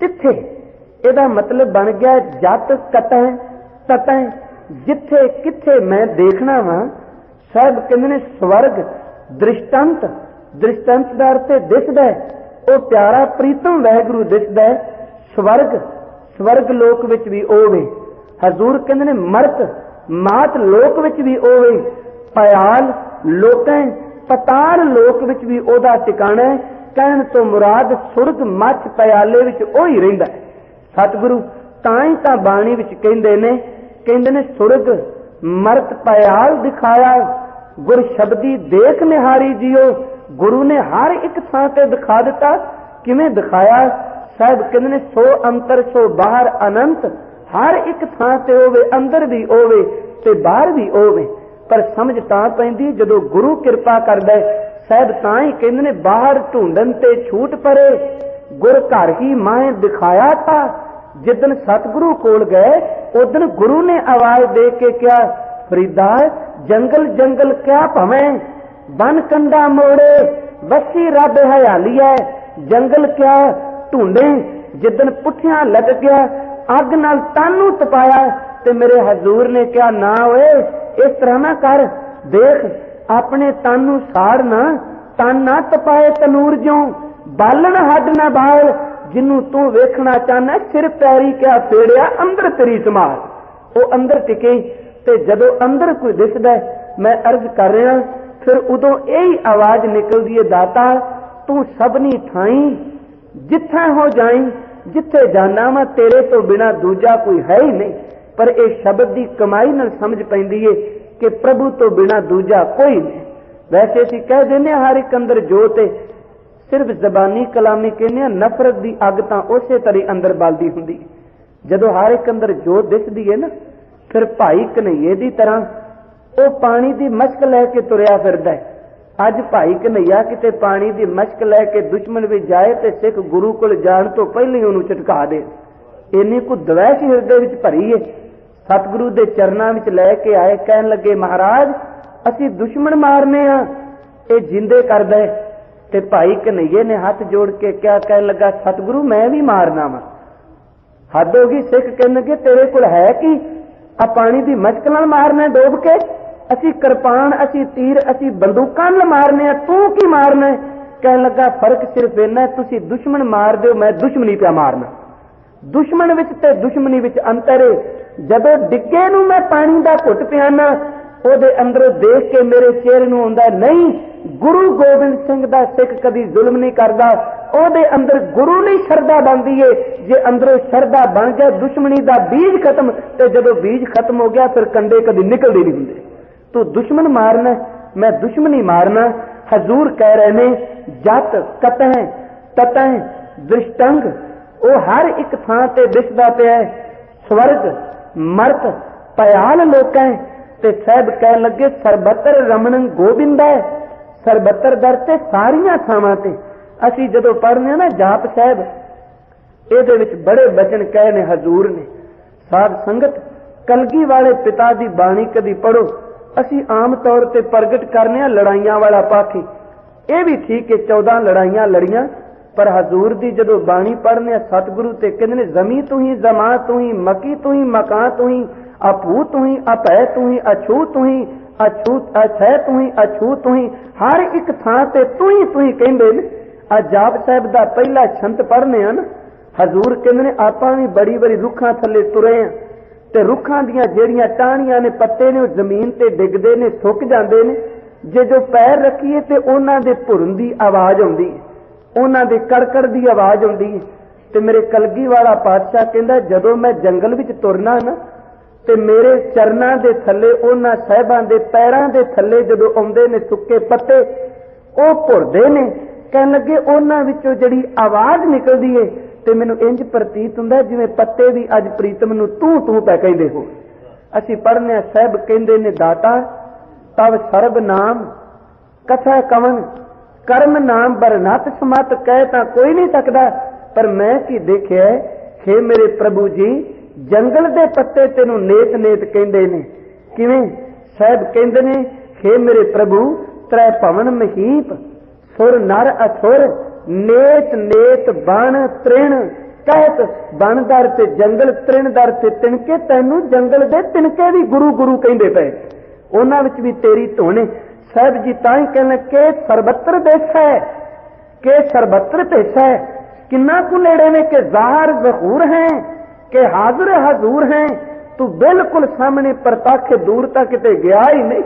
तिथे। ਇਹਦਾ मतलब बन गया जत कतह ततह, जिथे किथे मैं देखना वा। साहब कहते ने स्वर्ग दृष्टांत, दृष्टांत का अर्थ दिसदा है वो प्यारा प्रीतम वाहिगुरू दिसदा है। स्वर्ग स्वर्ग लोक विच भी ओवे। हजूर कहते ने मरत मात लोक विच भी ओवे। पयाल लोकां पताल लोक विच भी ओदा ठिकाना है। कहण तो मुराद सुरग मच पयाले विच ओही रहिंदा है। सतगुरु ताई तां बाणी विच कहंदे ने सुरग मरत पयाल दिखाया, गुर शब्दी देख निहारी जियो। गुरु ने हर एक थां ते दिखा दिता। किवें दिखाया? साहब कहंदे ने सो अंतर सो बाहर अनंत, हर एक थां ते होवे, अंदर भी होवे ते बाहर भी होवे। पर समझ तां पैंदी जदों गुरु किरपा करदा है। साहब तां ही कहंदे ने बाहर ढूंढन ते छूट परे, गुर घर ही माए दिखाया था। जिदन सतगुरु कोल गए उदन गुरु ने आवाज दे के क्या फरीदा जंगल जंगल क्या भवें, बन कंडा मोड़े बसी रब हयाली है। जंगल क्या ढूंढे, जिदन पुठिया लग गया अग नाल तानू तपाया। ते मेरे हजूर ने क्या ना होए इस तरह ना कर, देख अपने तानू साड़ ना, तन ना तपाए तनूर ज्यों, बालन हड ना बाल। जिन्नू तू वेखना चाहना सिर पैरी क्या फेड़िया अंदर तेरी संभाल। वो अंदर टिके ते जदों अंदर कोई दिसदा मैं अर्ज कर रहा फिर उदों यही आवाज निकलदी है दाता तू सबनी थाई जिथे हो जाई, जिथे जाना वा तेरे तो बिना दूजा कोई है ही नहीं। पर यह शब्द की कमाई नाल समझ पैंदी है कि प्रभु तो बिना दूजा कोई नहीं। वैसे असीं कह देने हर एक अंदर जोत है, सिर्फ जबानी कलामी कहने नफरत की अग तो उस तरह अंदर बलदी हुंदी। जदों हर एक अंदर जोत दिसदी है ना, फिर भाई कन्हैये की तरह वो पानी की मशक लैके तुरया फिरदा है। अज भाई कन्हैया किते पानी की मशक लैके दुश्मन भी जाए तो सिख गुरु कोल जाण तो पहले ही उन्होंने झटका दे। इन्नी को द्वैश हिरदे विच भरी है। सतगुरु के चरणों में लैके आए, कहन लगे महाराज असी दुश्मन मारने आ, ये जिंदे करदा है। ते भाई कन्हैये ने हाथ जोड़ के क्या कह लगा, सतगुरु मैं भी मारना वा। हद हो गई। सिख कहने लगे तेरे कोल है कि आ पानी की मशक नाल मारना डोब के? असी किरपान, असी तीर, असी बंदूकां नाल मारने, तू की मारना है? कह लगा फर्क सिर्फ इन्ना, तुसी दुश्मन मार दो, मैं दुश्मनी पिया मारना। दुश्मन विच ते दुश्मनी विच अंतर है। जदों डिग्गे नूं मैं पानी दा घुट पियाना, ओदे अंदरों देख के मेरे चेहरे नूं आउंदा नहीं, गुरु गोबिंद सिंह दा सिख कदी जुल्म नहीं करदा, ओदे अंदर गुरु नहीं शरदा बनदी है। जे अंदरों शरदा बन गया, दुश्मनी दा बीज खत्म, ते जदों बीज खत्म हो गया फिर कंडे कदी निकलदे नहीं हुंदे। तू दुश्मन मारना, मैं दुश्मनी मारना। हजूर कह रहे ने जत कतह ततह दृष्टंग, वो हर एक थां ते दिसदा पिया है। स्वर्ग मर्त भयाल लोक है। ते साहब कह लगे सरबतर रमन गोबिंद है। सरबतर दर ते सारियां थावां ते असी जदों पढ़ने ना जाप साहब, ਇਹਦੇ ਵਿੱਚ बड़े बचन कहे ने हजूर ने। साध संगत कलगी वाले पिता दी बाणी कदी पढ़ो। असी आम तौर ते प्रगट करने लड़ाइयां वाला पाखी, ये भी ठीक है 14 लड़ाइयां लड़ियां, पर हजूर दी जदों बाणी पढ़ने सतगुरु ते कहंदे ने जमी तू ही, जमा तू ही, मकी तू ही, मकां तू ही, अपू तू ही, अपै तू ही, अछू तू ही, अछूत अछै तू ही, अछू तू ही, हर एक थां ते तू ही कहंदे ने। आ जाप साहब दा पहला छंत पढ़ने आ ना, हजूर कहंदे ने आपां भी बड़ी बड़ी रुखां थल्ले तुरे आ, ते रुखां दियां ਜਿਹੜੀਆਂ ਟਾਹਣੀਆਂ ने पत्ते ने ਜ਼ਮੀਨ ते ਡਿੱਗਦੇ ने, ਸੁੱਕ ਜਾਂਦੇ ਨੇ। जे जो पैर रखीए ते ਉਹਨਾਂ ਦੇ ਭੁਰਨ ਦੀ ਆਵਾਜ਼ ਆਉਂਦੀ ਹੈ, ਉਹਨਾਂ ਦੇ ਕੜਕੜ ਦੀ ਆਵਾਜ਼ ਆਉਂਦੀ ਹੈ। ਤੇ ਮੇਰੇ ਕਲਗੀ ਵਾਲਾ ਪਾਤਸ਼ਾਹ ਕਹਿੰਦਾ ਜਦੋਂ ਮੈਂ ਜੰਗਲ ਵਿੱਚ ਤੁਰਨਾ ਨਾ ਤੇ ਮੇਰੇ ਚਰਨਾਂ ਦੇ ਥੱਲੇ ਉਹਨਾਂ ਸਾਹਿਬਾਂ ਦੇ ਪੈਰਾਂ ਦੇ ਥੱਲੇ ਜਦੋਂ ਆਉਂਦੇ ਨੇ ਸੁੱਕੇ ਪੱਤੇ, ਉਹ ਭੁਰਦੇ ਨੇ। ਕਹਿਣ ਲੱਗੇ ਉਹਨਾਂ ਵਿੱਚੋਂ ਜਿਹੜੀ ਆਵਾਜ਼ ਨਿਕਲਦੀ ਹੈ ਤੇ ਮੈਨੂੰ ਇੰਜ ਪ੍ਰਤੀਤ ਹੁੰਦਾ ਜਿਵੇਂ ਪੱਤੇ ਵੀ ਅੱਜ ਪ੍ਰੀਤਮ ਨੂੰ ਤੂੰ ਤੂੰ ਪੈ ਕਹਿੰਦੇ ਹੋ। ਅਸੀਂ ਪੜ੍ਹਨੇ ਸਾਹਿਬ ਕਹਿੰਦੇ ਨੇ ਦਾਤਾ ਤਵ ਸਰਬ ਨਾਮ ਕਥਾ ਕਵਨ ਕਰਮ ਨਾਮ ਬਰਨਤ ਸਮਤ ਕਹਿ ਤਾਂ ਕੋਈ ਨਹੀਂ ਸਕਦਾ, ਪਰ ਮੈਂ ਕੀ ਦੇਖਿਆ ਹੈ ਮੇਰੇ ਪ੍ਰਭੂ ਜੀ ਜੰਗਲ ਦੇ ਪੱਤੇ ਤੈਨੂੰ ਨੇਤ ਨੇਤ ਕਹਿੰਦੇ ਨੇ। ਕਿਵੇਂ? ਸਾਹਿਬ ਕਹਿੰਦੇ ਨੇ हे ਮੇਰੇ ਪ੍ਰਭੂ ਤ੍ਰੈ ਭਵਨ ਮਹੀਪ ਸੁਰ ਨਰ ਅਸੁਰ नेत नेत बन तृण कहत बनदर ते जंगल तृणदर ते तिनके, तैनू जंगल दे तिनके भी गुरु गुरु कहंदे पए, उन्हां विच भी तेरी धुन। साहब जी तां ही कहने के सरबत्र देश है, के सरबत्र देश है, किन्ना कु नेड़े ने के ज़ाहिर ज़हूर हैं, के हाजिर हजूर हैं, तू बिल्कुल सामने प्रतख दूर तक किते गया ही नहीं।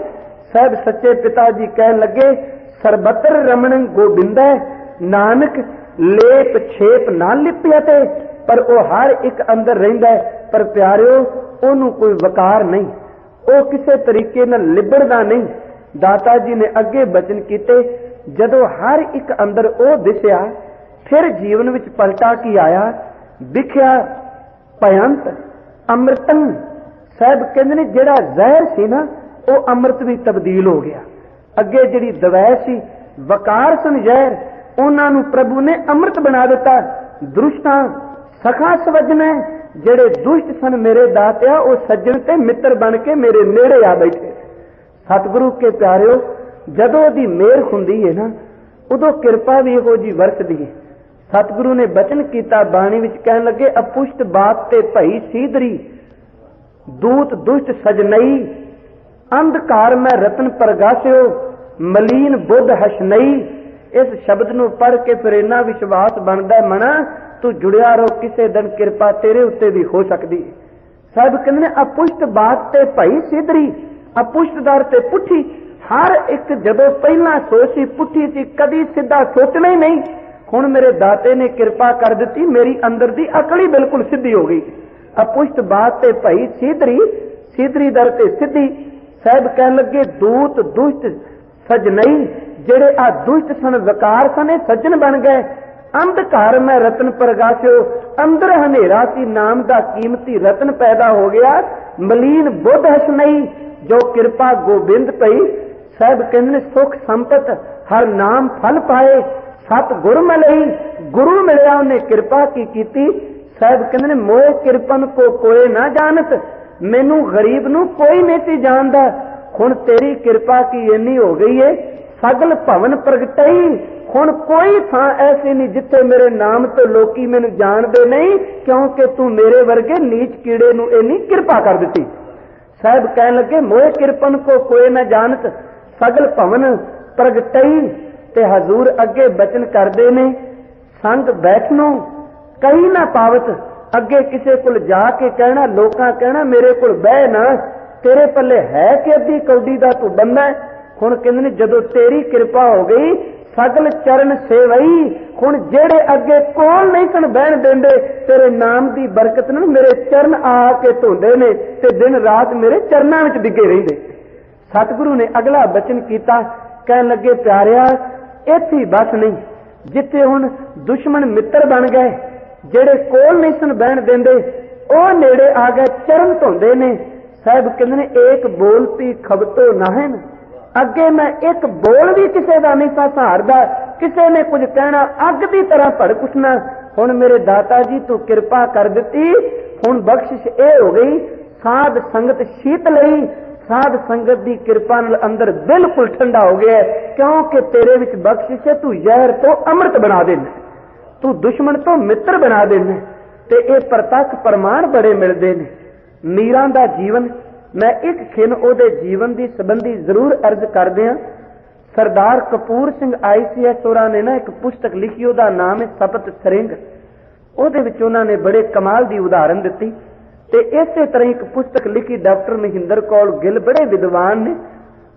साहब सच्चे पिता जी कहन लगे सरबत्र रमण गोबिंद है, नानक लेप छेप ना लिपिया ते, पर वो हर एक अंदर रहिंदा है। पर प्यारिओ ओनू कोई वकार नहीं, वो किसी तरीके नाल लिबड़दा नहीं। दाता जी ने अगे बचन कीते जदों हर एक अंदर वो दिसिया, फिर जीवन विच पलटा की आया, दिखिया भयंत अमृतन। साहब कहंदे ने जिहड़ा जहर सी ना वो अमृत भी तब्दील हो गया। अगे जिहड़ी दवै सी वकार सन जहर, उन्होंने प्रभु ने अमृत बना दिता। दुष्टां सखा सवजन है, जेड़े दुष्ट सन मेरे दातिया वो सज्जन ते मित्र बन के मेरे नेड़े आ बैठे। सतगुरु के प्यारिओ जदों दी मेहर हुंदी है ना उदों कृपा भी इहो जी वरसदी है। सतगुरु ने बचन कीता बाणी विच कहन लगे अपुष्ट बात ते भई सीधरी दूत दुष्ट सजनई, अंधकार में रतन प्रगासिओ मलीन बुद्ध हसनई। इस शब्द नूं पढ़ के फिर इन्ना विश्वास बनता है मना तू जुड़िया रहो, किसी दिन कृपा तेरे उत्ते भी हो सकती है। साहब कहते हैं अपुष्ट बात ते भई सीधरी, अपुष्ट दर ते पुठी। हर एक जदों पहला सोची पुठी सी, कदी सीधा सोचना ही नहीं। हुण मेरे दाते ने कृपा कर दी, मेरी अंदर दी अकल ही बिल्कुल सीधी हो गई। अपुष्ट बात ते भई सीधरी, सीधरी दर ते सीधी। साहब कह लगे दूत दुष्ट सजनई, जेड़े आ दुष्ट सन वकार सन सज्जन बन गए। अंधकार में रतन प्रगासिओ, अंदर हनेरा सी नाम दा कीमती रतन पैदा हो गया। मलीन बुद्ध हसनई, जो कृपा गोबिंद पई। साहब कहने सुख संपत हर नाम फल पाए, सत गुर मिलई, गुरु मिलया उन्हें कृपा की कीती। साहब कहने मोह कृपन को कोई ना जानत, मैनू गरीब नू कोई नहीं सी जानदा। हुण तेरी कृपा की इन्नी हो गई है, सगल भवन प्रगटई। हुण कोई थां ऐसी नहीं जिथे मेरे नाम तो लोकी मैनू जानदे नहीं, क्योंकि तू मेरे वर्गे नीच कीड़े नू इन्नी किरपा कर दिती। साहब कहन लगे मोए किरपन को कोई न जानत, सगल भवन प्रगटई। ते हजूर अगे बचन करदे ने, संग बैठनो कई ना पावत। अगे किसे कोल जाके कहना, लोकां कहना मेरे कोल बह ना, तेरे पल्ले है कि अद्धी कौडी दा तू बंदा है। हुण कहंदे ने जदों तेरी किरपा हो गई सगल चरण सेवई। हुण जेड़े अगे कोल नहीं सन बहन देंदे, तेरे नाम दी बरकत नाल मेरे चरण आके धोंदे ने ते दिन रात मेरे चरनां विच डिगे रहिंदे। सतगुरु ने अगला बचन कीता, कहन लगे प्यारिया इत्थे बस नहीं, जिथे हुण दुश्मन मित्र बन गए, जेड़े कोल नहीं सन बहन देंदे ओह नेड़े आ गए, चरण धोंदे ने। साहब कहंदे ने एक बोल पी खबतो नाहन। अगे मैं एक बोल भी किसी का नहीं था सहारदा, किसी ने कुछ कहना अग की तरह भड़क उठना। हुण मेरे दाता जी तू किरपा कर दिती, हुण बख्शिश ए हो गई, साध संगत शीत लई। साध संगत की किरपा नाल अंदर बिल्कुल ठंडा हो गया, क्योंकि तेरे विच बख्शिश है। तू जहर तो अमृत बना देना, तू दुश्मन तो मित्र बना देना। ते ये प्रतख प्रमाण बड़े मिलते हैं। मीरा दा जीवन मैं एक खिन ओदे जीवन की संबंधी जरूर अर्ज कर दिया। सरदार कपूर सिंह ICS होरां ने ना एक पुस्तक लिखी, ओदा नाम है सपत सरिंग। ओदे विच उन्हां ने बड़े कमाल की उदाहरण दी। ते इसे तरह एक पुस्तक लिखी डॉक्टर महिंदर कौर गिल, बड़े विद्वान ने।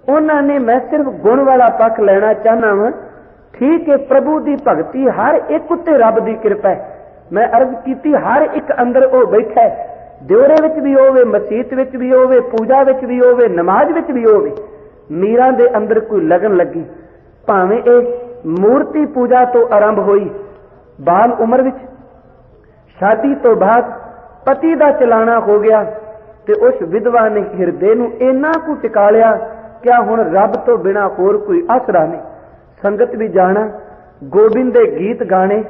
उन्होंने मैं सिर्फ गुण वाला पक्ष लेना चाहना वा। ठीक है, प्रभु की भगती हर एक उत्ते रब की कृपा है। मैं अर्ज की हर एक अंदर वो बैठा है, दिवरे विच भी होवे, मसीत विच भी होवे, पूजा विच भी होवे, नमाज विच भी होवे। मीरा दे अंदर कोई लगन लगी, भावें ए मूर्ति पूजा तो आरंभ हुई, बाल उम्र विच शादी तो बाद पति दा चलाना हो गया, ते उस विधवा ने हिरदे नूं इन्ना कु टिका लिया, क्या हुण रब तो बिना होर कोई आसरा नहीं। संगत भी जाना, गोबिंद दे गीत गाने,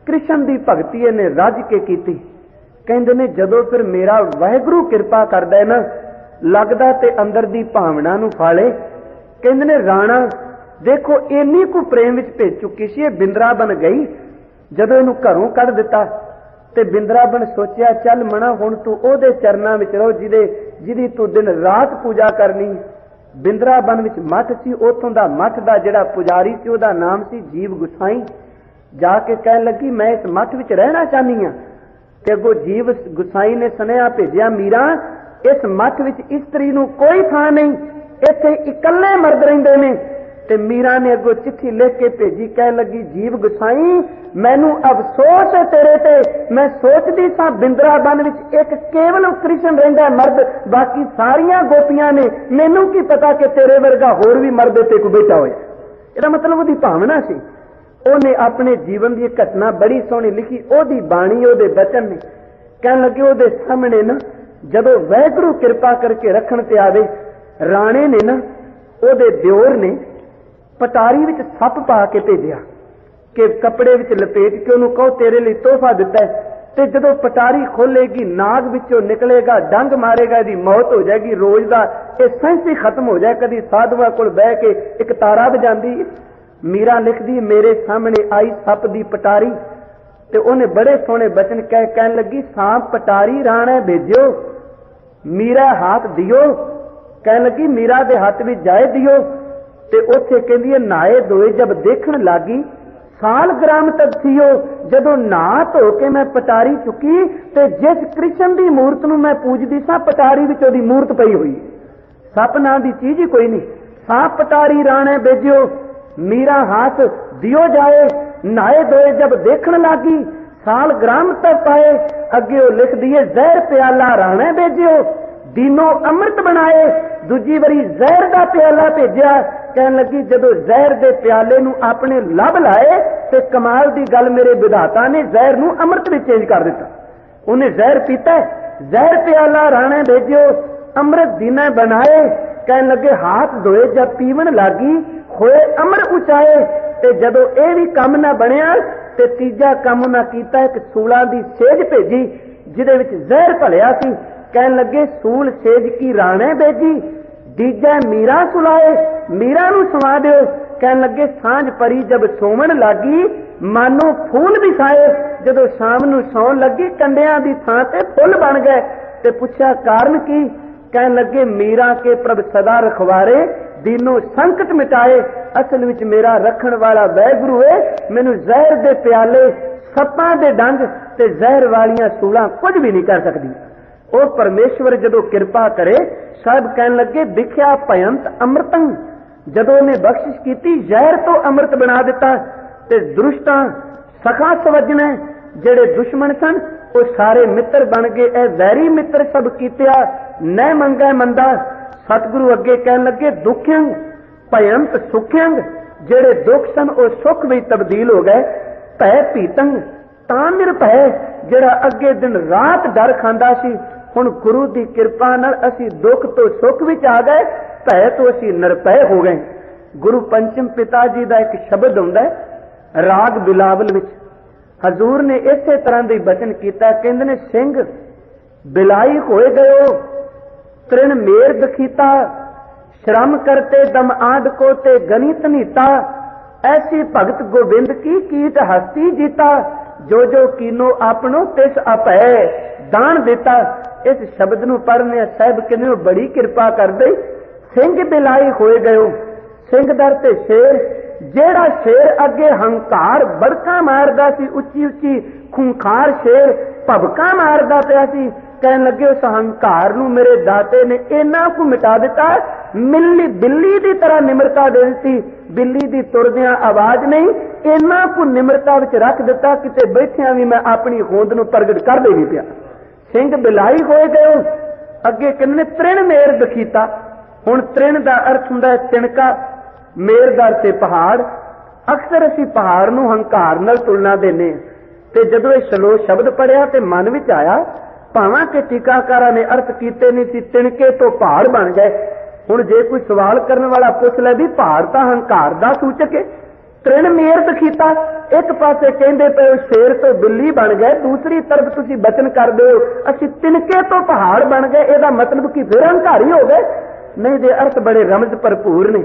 कृष्ण दी भगती ने रज के कीती। कहंदे ने जदों फिर मेरा वाहिगुरू किरपा करदा है ना, लगदा ते अंदर दी भावना नूं फाले। कहंदे ने राणा देखो इन्नी को प्रेम विच भेज चुकी सी, बिंद्राबन गई। जदों इहनूं घरों कढ दिता ते बिंद्राबन सोचिया चल मना हुण तू ओहदे चरनां विच रहो जिहदी तू दिन रात पूजा करनी। बिंद्राबन विच मठ सी, उत्थों दा मठ दा जिहड़ा पुजारी सी ओहदा नाम सी जीव गुसाई। जाके कहन लगी मैं इस मठ विच रहना चाहनी हां। ते अगों जीव गुसाई ने सुनेहा भेजिया, मीरा इस मठ विच इस्त्री नूं कोई थां नहीं, इत्थे इकल्ले मर्द रहिंदे ने। ते मीरा ने अगों चिट्ठी लिख के भेजी, कहन लगी जीव गुसाई मैनू अफसोस है तेरे ते, मैं सोचदी सां बिंद्राबन विच एक केवल कृष्ण रहिंदा मर्द, बाकी सारियां गोपियां ने, मैनू की पता कि तेरे वर्गा होर भी मर्द ते कोई बैठा होया। इहदा मतलब ओहदी भावना सी। ਉਹਨੇ ਆਪਣੇ ਜੀਵਨ ਦੀ ਘਟਨਾ बड़ी सोहनी लिखी, ਉਹਦੀ ਬਾਣੀ ਉਹਦੇ बचन ने। कहन लगे ਉਹਦੇ सामने ना जदों वाहिगुरू किरपा करके रखण ते आवे, राणे ने ना ਉਹਦੇ दिओर ने पटारी विच सप पा के भेजिया कि कपड़े विच लपेट के ਉਹਨੂੰ कहो तेरे लिए तोहफा दिता है। ते जदों पटारी खोलेगी नाग विचों निकलेगा, डंग मारेगा, इसकी मौत हो जाएगी। रोज का यह साइंस ही खत्म हो जाए। कभी साधुआ कोल बह के एक तारा बजांदी। मीरा लिखदी मेरे सामने आई सप दी पटारी, ते उन्हें बड़े सोहने बचन कहन लगी सांप पटारी राणे भेजियो, मीरा हाथ दियो। कहन लगी मीरा दे हाथ में जाए दियो। ते उत्थे कहंदी नहाए धोए जब देखण लागी, साल ग्राम तक थियो जदों नहा धो के मैं पटारी चुकी, ते जिस कृष्ण दी मूर्त नूं मैं पूजदी सां पटारी विच ओहदी मूर्त पई हुई। सप नां दी चीज ही कोई नहीं। सांप पटारी राणे भेजियो, मीरा हाथ दियो जाए। नहाए धोए जब देखण लागी, साल ग्राम तक पाए। अगे वो लिख दिए जहर प्याला राणे भेजियो, दीनों अमृत बनाए। दूजी बारी जहर का प्याला भेजिया। कहन लगी जदों जहर के प्याले नूं अपने लभ लाए, ते कमाल की गल मेरे विधाता ने जहर नूं अमृत में चेंज कर दिता। उन्हें जहर पीता, जहर प्याला राणे भेजियो, अमृत दीना बनाए। कहन लगे हाथ धोए जब पीवन लागी, होए अमर उचाए। ते जदों यह भी कम ना बनया, ते तीजा कम ना कीता, एक सूलां दी सेज भेजी जिहदे विच जहर भलिया सी। कहन लगे सूल सेज की राणे भेजी, दीजा मीरा सुलाए, मीरा नूं सुवा दिओ। कहन लगे सांझ परी जब सोवन लागी मानो फूल विछाए, जदों शाम नूं सौण लगी कंडियां दी थां ते फुੱਲ बन गए। ते पुछया कारण की? कहन लगे मीरा के प्रभ सदा रखवारे दीनों संकट मिटाए। असल विच मेरा रखण वाला वैगुरु है, मैनूं जहर दे प्याले सप्पां दे डंग ते जहर वालियां सूलां कुछ भी नहीं कर सकदी। ਉਹ परमेश्वर जदों किरपा करे साहब कहन लगे दिखिया भयंत अमृतं, जदों ने बख्शिश की जहर तो अमृत बना दिता। ते दुष्टां सखा सवजने जेड़े दुश्मन सन वो सारे मित्र बन गए। ए वैरी मित्र सब कीतिया न मंगै मंदा। सतगुरु अगे कहन लगे दुखियंग भयंत सुखियंग, जेड़े दुख सन वो सुख भी तब्दील हो गए। भय भीतंग तां निरभय, जेड़ा अगे दिन रात डर खांदा सी हुण गुरु दी किरपा नाल असी दुख तो सुख विच आ गए, भय तो असी निरभय हो गए। गुरु पंचम पिता जी का एक शब्द हुंदा है राग बिलावल विच, हजूर ने इसे तरह दे बचन कीता। कहंदे ने सिंह बिलाई होए गयो तृण मेर दखीता, श्रम करते दम आद को ते गणित नीता, ऐसी भगत गोबिंद की कीट हस्ती जीता, जो जो कीनो आपनो तिस अपै दान देता। इस शब्द नूं पढ़ने साहब कहने बड़ी किरपा कर दे। सिंह बिलाई होए गयो, सिंह दर ते शेर, जेड़ा शेर अगे हंकार बड़का मारदा सी उच्ची उच्ची खूंखार शेर भबका मारदा पिया सी, कहन लगे उस हंकार नूं मेरे दाते ने इन्ना को मिटा दिता। मिली बिल्ली दी तरह निमरता दे दी, बिल्ली दी तुरदियां आवाज नहीं, इन्ना को निमरता विच रख दिता किते बैठिया भी मैं अपनी होंद नूं प्रगट कर दे नहीं पिया। सिंह बिलाई होए गए। अगे कहने तृण मेर दखीता, हुण तृण दा अर्थ हुंदा है तिणका, मेर दा अर्थ पहाड़। अक्सर असीं पहाड़ नूं हंकार नाल तुलना देने, ते जदों इह श्लोक शब्द पढ़िया ते मन विच आया भावां कि टीकाकारां ने अर्थ कीते नहीं सी, तिणके तो पहाड़ बन गए। हुण जे कोई सवाल करने वाला पुछ ले भी पहाड़ तां हंकार दा सूचक है, तृण मेर दखीता एक पासे कहंदे पे शेर तो बिल्ली बन गए, दूसरी तरफ तुसीं बचन कर दो असीं तिणके तो पहाड़ बन गए, ਇਹਦਾ मतलब कि फिर हंकारी हो गए? नहीं, दे अर्थ बड़े रमज भरपूर ने।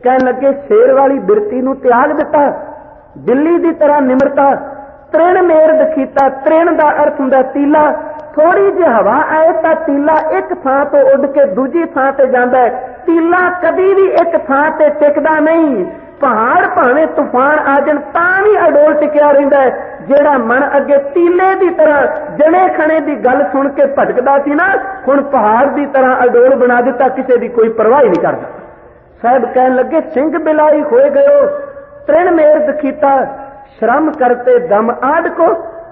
कहन लगे शेर वाली बिरती नूं त्याग दिता, बिल्ली दी तरह निमरता, तृण मेर दखीता। तृण दा अर्थ हुंदा तीला, थोड़ी जी हवा आए तां तीला एक थां तो उड़ के दूजी थां ते जांदा है। तीला कदी भी एक थां ते टिकदा नहीं, पहाड़ भावें तूफान आ जाण तां भी अडोल टिकिया रहिंदा है। जेड़ा मन अगे तीले दी तरह जणे खणे दी गल सुन के भटकदा सी ना, हुण पहाड़ दी तरह अडोल बना दिता, किसे दी कोई परवाह नहीं करदा। साहब कहन लगे सिंह बिलाई होए गयो तृण मेर दखीता, श्रम करते दम आद को।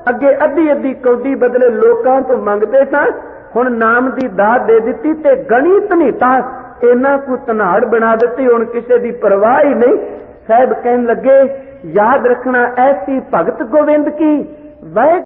अगे अद्धी अद्धी कौडी बदले लोकां तो मंगते सन, हुण नाम दी दात दे दिती ते गणित नीता, इन्ना को धनाड़ बना दिती, हुण किसे दी परवाह ही नहीं। साहब कहन लगे याद रखना ऐसी भगत गोविंद की वह